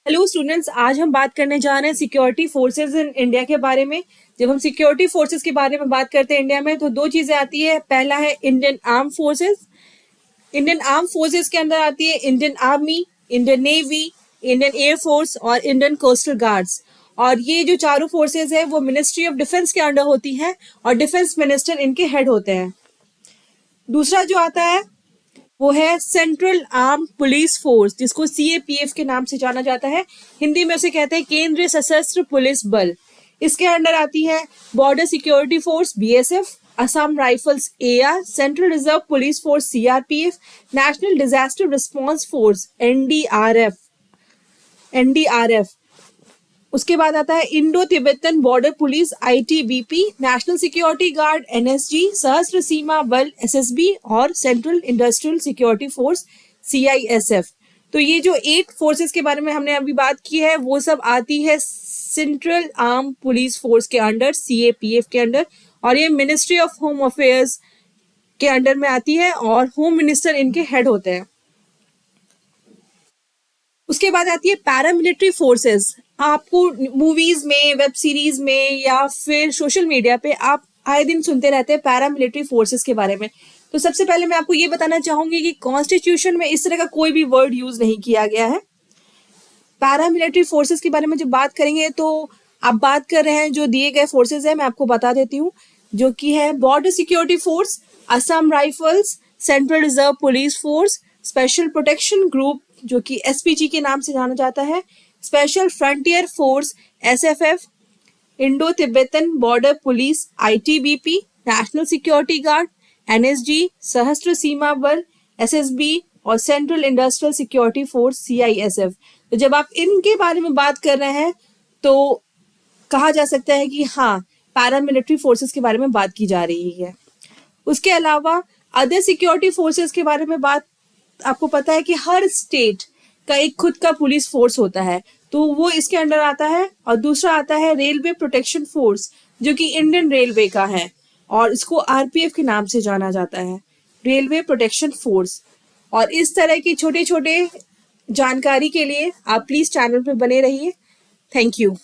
Hello students, आज हम बात करने जा रहे हैं सिक्योरिटी फोर्सेस इन इंडिया के बारे में। जब हम सिक्योरिटी फोर्सेस के बारे में बात करते हैं इंडिया में, तो दो चीजें आती है। पहला है Indian arm forces. Indian arm forces के अंदर आती है Indian army, Indian navy, Indian air force और इंडियन कोस्टल गार्ड्स। और ये जो चारों फोर्सेस है वो मिनिस्ट्री ऑफ डिफेंस के अंडर होती हैं और डिफेंस मिनिस्टर इनके हेड होते हैं। दूसरा जो आता है वो है सेंट्रल आर्म पुलिस फोर्स, जिसको सीएपीएफ के नाम से जाना जाता है। हिंदी में उसे कहते हैं केंद्रीय सशस्त्र पुलिस बल। इसके अंडर आती है border security force BSF, Assam rifles AR, central reserve police force CRPF, national disaster response force NDRF. उसके बाद आता है Indo Tibetan border police ITBP, national security guard NSG, सशस्त्र सीमा बल एसएसबी और central industrial security force CISF. तो ये जो 8 फोर्सेस के बारे में हमने अभी बात की है वो सब आती है सेंट्रल आर्म पुलिस फोर्स के अंडर, सीएपीएफ के अंडर, और ये मिनिस्ट्री ऑफ होम अफेयर्स के अंडर में आती है और होम मिनिस्टर इनके हेड होते हैं। उसके बाद आती है पैरामिलिट्री फोर्सेस। आपको मूवीज में, वेब सीरीज में या फिर सोशल मीडिया पे आप आए दिन सुनते रहते हैं पैरामिलिट्री फोर्सेस के बारे में। तो सबसे पहले मैं आपको ये बताना चाहूंगी कि कॉन्स्टिट्यूशन में इस तरह का कोई भी वर्ड यूज नहीं किया गया है। पैरामिलिट्री फोर्सेस के बारे में जब बात करेंगे तो आप बात कर रहे हैं जो दिए गए फोर्सेस है, मैं आपको बता देती हूँ, जो कि है border security force, Assam rifles, central reserve police force, special protection group जो कि एसपीजी के नाम से जाना जाता है, special frontier force SFF, Indo Tibetan border police ITBP, national security guard NSG, सशस्त्र सीमा बल एसएसबी और central industrial security force CISF. तो जब आप इनके बारे में बात कर रहे हैं तो कहा जा सकता है कि हाँ, पैरामिलिट्री फोर्सेस के बारे में बात की जा रही है। उसके अलावा अदर सिक्योरिटी फोर्सेस के बारे में बात, आपको पता है कि हर स्टेट का एक खुद का पुलिस फोर्स होता है, तो वो इसके अंडर आता है। और दूसरा आता है रेलवे प्रोटेक्शन फोर्स, जो कि इंडियन रेलवे का है और इसको आरपीएफ के नाम से जाना जाता है, रेलवे प्रोटेक्शन फोर्स। और इस तरह की छोटे छोटे जानकारी के लिए आप प्लीज चैनल पे बने रहिए। Thank you.